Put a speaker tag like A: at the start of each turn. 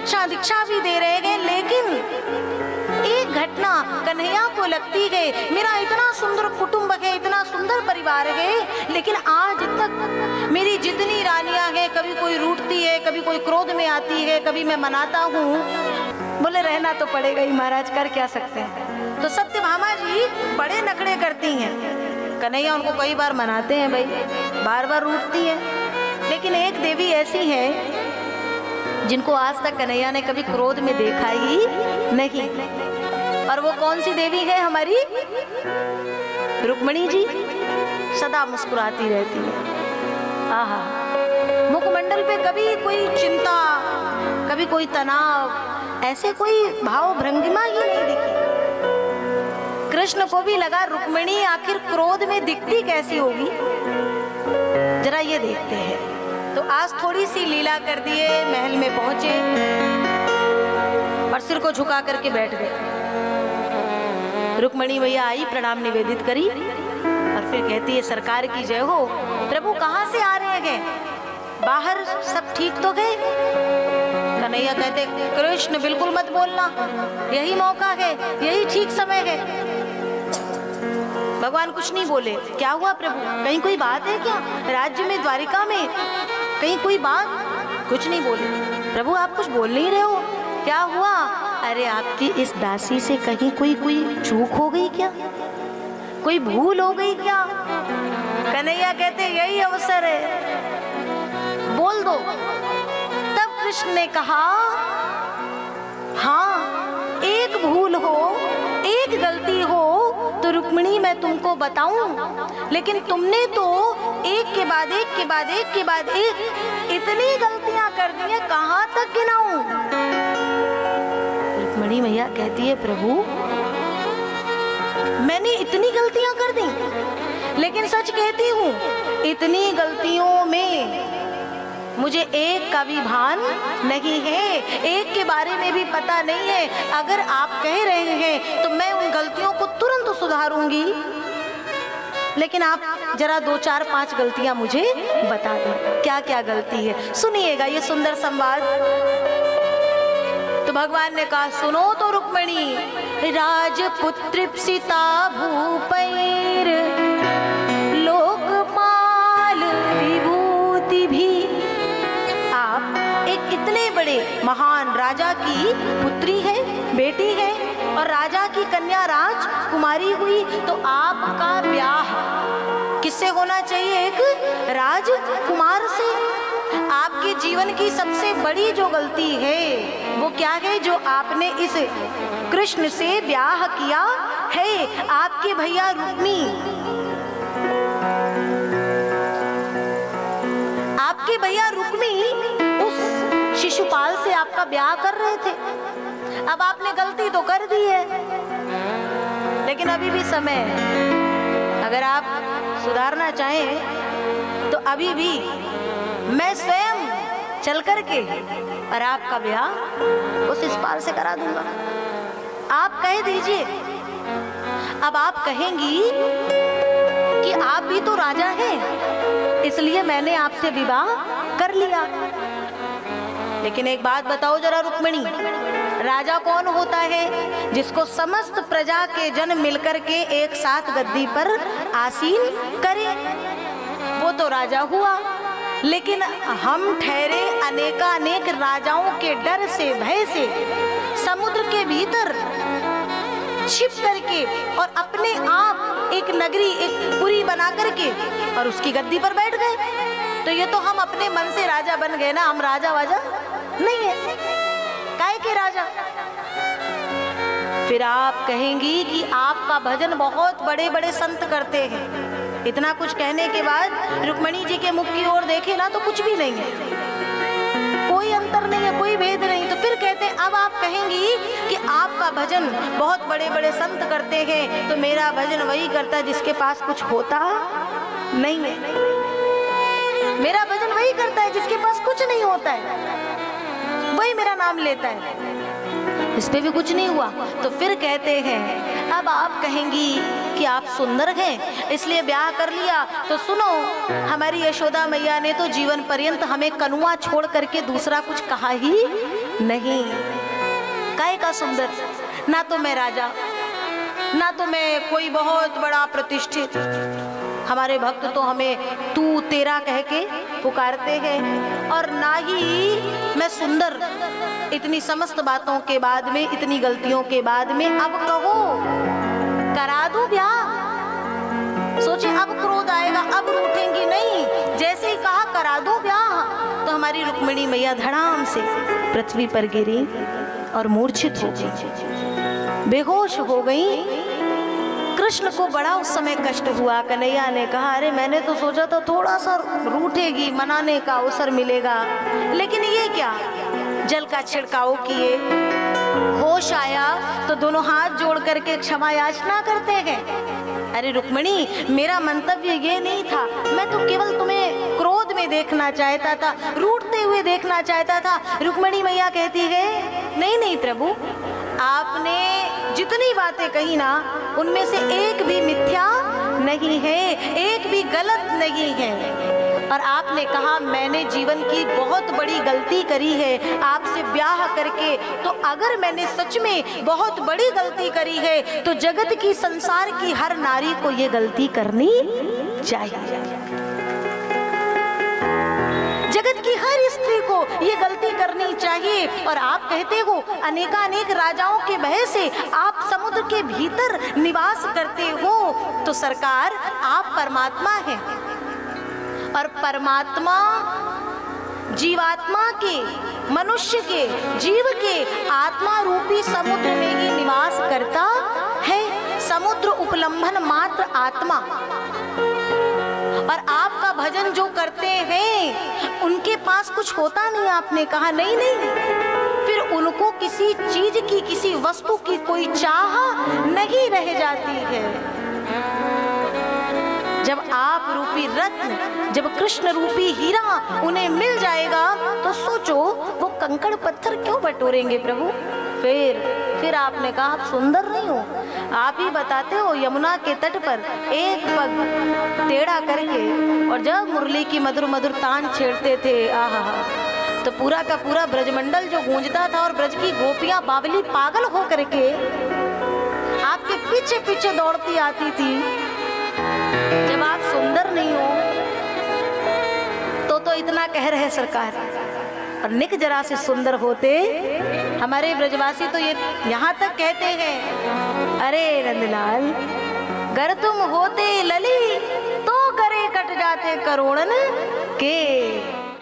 A: शिक्षा दीक्षा भी दे रहे हैं, लेकिन एक घटना कन्हैया को लगती है, मेरा इतना सुंदर कुटुंब है, इतना सुंदर परिवार है, लेकिन आज तक मेरी जितनी रानियां हैं, कभी कोई रूठती है, कभी कोई क्रोध में आती है, कभी मैं मनाता हूँ। बोले रहना तो पड़ेगा ही महाराज, कर क्या सकते हैं। तो सत्यभामा जी बड़े नखरे करती हैं, कन्हैया उनको कई बार मनाते हैं, भाई बार बार रूठती है, लेकिन एक देवी ऐसी है जिनको आज तक कन्हैया ने कभी क्रोध में देखा ही नहीं। और वो कौन सी देवी है? हमारी रुक्मिणी जी। सदा मुस्कुराती रहती है। आहा, मुखमंडल पे कभी कोई चिंता, कभी कोई तनाव, ऐसे कोई भाव भंगिमा ही नहीं दिखी। कृष्ण को भी लगा रुक्मिणी आखिर क्रोध में दिखती कैसी होगी, जरा ये देखते हैं। तो आज थोड़ी सी लीला कर दिए, महल में पहुंचे और सिर को झुका करके बैठ गए। रुक्मिणी मैया आई, प्रणाम निवेदित करी और फिर कहती है सरकार की जय हो। प्रभु कहाँ से आ रहे हैं? बाहर सब ठीक तो गए? कन्हैया कहते कृष्ण बिल्कुल मत बोलना, यही मौका है, यही ठीक समय है। भगवान कुछ नहीं बोले। क्या हुआ प्रभु, कहीं कोई बात है क्या? राज्य में, द्वारिका में कहीं कोई बात? कुछ नहीं बोले। प्रभु आप कुछ बोल नहीं रहे हो, क्या हुआ? अरे आपकी इस दासी से कहीं कोई चूक हो गई क्या, कोई भूल हो गई क्या? कन्हैया कहते यही अवसर है, बोल दो। तब कृष्ण ने कहा हाँ, एक भूल हो, एक गलती हो तो रुक्मिणी मैं तुमको बताऊं, लेकिन तुमने तो एक के बाद एक के बाद एक के बाद एक इतनी गलतियां कर दी हैं, कहां तक गिनाऊं? रुक्मिणी मैया कहती है प्रभु मैंने इतनी गलतियां कर दी, लेकिन सच कहती हूँ इतनी गलतियों में मुझे एक का भी भान नहीं है, एक के बारे में भी पता नहीं है। अगर आप कह रहे हैं तो मैं उन गलतियों को तुरंत सुधारूंगी, लेकिन आप जरा 2, 4, 5 गलतियां मुझे बता दें, क्या क्या गलती है। सुनिएगा ये सुंदर संवाद। तो भगवान ने कहा सुनो तो रुक्मिणी, राजपुत्रीप्सिता भूपैर लोकपाल विभूति भी। एक इतने बड़े महान राजा की पुत्री है, बेटी है, और राजा की कन्या राजकुमारी हुई, तो आपका ब्याह किससे होना चाहिए? एक राजकुमार से। आपके जीवन की सबसे बड़ी जो गलती है वो क्या है? जो आपने इस कृष्ण से ब्याह किया है। आपके भैया रुक्मी, आपके भैया रुक्मी शिशुपाल से आपका ब्याह कर रहे थे। अब आपने गलती तो कर दी है, लेकिन अभी भी समय है। अगर आप सुधारना चाहें तो अभी भी मैं स्वयं चल करके और आपका ब्याह उस शिशुपाल से करा दूंगा। आप कह दीजिए। अब आप कहेंगी कि आप भी तो राजा हैं, इसलिए मैंने आपसे विवाह कर लिया। लेकिन एक बात बताओ जरा रुक्मिणी, राजा कौन होता है? जिसको समस्त प्रजा के जन मिलकर के एक साथ गद्दी पर आसीन करें, वो तो राजा हुआ। लेकिन हम ठहरे अनेकानेक राजाओं के डर से, भय से समुद्र के भीतर छिप करके और अपने आप एक नगरी, एक पुरी बना करके और उसकी गद्दी पर बैठ गए। तो ये तो हम अपने मन से राजा बन गए ना, हम राजा वाजा नहीं है, काहे के राजा। फिर आप कहेंगी कि आपका भजन बहुत बड़े बड़े संत करते हैं। इतना कुछ कहने के बाद रुक्मिणी जी के मुख की ओर देखे ना तो कुछ भी नहीं है, कोई अंतर नहीं है, कोई भेद नहीं। तो फिर कहते हैं, अब आप कहेंगी कि आपका भजन बहुत बड़े बड़े संत करते हैं, तो मेरा भजन वही करता है जिसके पास कुछ होता नहीं है। मेरा भजन वही करता है जिसके पास कुछ नहीं होता है, वही मेरा नाम लेता है। इस पे भी कुछ नहीं हुआ। तो फिर कहते हैं, अब आप कहेंगी कि आप सुंदर हैं इसलिए ब्याह कर लिया। तो सुनो, हमारी यशोदा मैया ने तो जीवन पर्यंत हमें कनुआ छोड़ करके दूसरा कुछ कहा ही नहीं, काय का सुंदर, ना तो मैं राजा, ना तो मैं कोई बहुत बड़ा प्रतिष्ठित। हमारे भक्त तो हमें तू तेरा कह के पुकारते हैं, और ना ही मैं सुंदर। इतनी समस्त बातों के बाद में, इतनी गलतियों के बाद में अब कहो करा दूं ब्याह। सोचे अब क्रोध आएगा, अब रूठेंगी नहीं, जैसे ही कहा करा दो ब्याह, तो हमारी रुक्मिणी मैया धड़ाम से पृथ्वी पर गिरी और मूर्छित हो गई, बेहोश हो गई। कृष्ण को बड़ा उस समय कष्ट हुआ। कन्हैया ने कहा अरे मैंने तो सोचा था थोड़ा सा रूठेगी, मनाने का अवसर मिलेगा, लेकिन ये क्या, जल का छिड़काव किए, होश आया तो दोनों हाथ जोड़ करके क्षमा याचना करते हैं। अरे रुक्मिणी, मेरा मंतव्य ये नहीं था, मैं तो केवल तुम्हें क्रोध में देखना चाहता था, रूठते हुए देखना चाहता था। रुक्मिणी मैया कहती है नहीं नहीं प्रभु, आपने जितनी बातें कही ना, उनमें से एक भी मिथ्या नहीं है, एक भी गलत नहीं है। और आपने कहा मैंने जीवन की बहुत बड़ी गलती करी है आपसे ब्याह करके, तो अगर मैंने सच में बहुत बड़ी गलती करी है तो जगत की, संसार की हर नारी को ये गलती करनी चाहिए। जगत की हर स्त्री को ये गलती करनी चाहिए। और आप कहते हो अनेकानेक राजाओं के भय से आप समुद्र के भीतर निवास करते हो, तो सरकार आप परमात्मा हैं, और परमात्मा जीवात्मा के, मनुष्य के, जीव के आत्मा रूपी समुद्र में ही निवास करता है। समुद्र उपलंभन मात्र आत्मा। और आपका भजन जो करते हैं उनके पास कुछ होता नहीं। आपने कहा नहीं नहीं, फिर उनको किसी चीज की, किसी वस्तु की कोई चाह नहीं रह जाती है। जब आप रूपी रत्न, जब कृष्ण रूपी हीरा उन्हें मिल जाएगा, तो सोचो वो कंकड़ पत्थर क्यों बटोरेंगे प्रभु। फिर आपने कहा आप सुंदर नहीं हो, आप ही बताते हो यमुना के तट पर एक पग टेढ़ा करके, और जब मुरली की मधुर मधुर तान छेड़ते थे, आहा, तो पूरा का पूरा ब्रजमंडल जो गूंजता था, और ब्रज की गोपियां बावली पागल हो करके आपके पीछे पीछे दौड़ती आती थी। जब आप सुंदर नहीं हो तो इतना कह रहे सरकार, और निक जरा से सुंदर होते। हमारे ब्रजवासी तो ये यहाँ तक कहते हैं अरे नंदलाल, गर तुम होते लली तो करे कट जाते करोड़न के।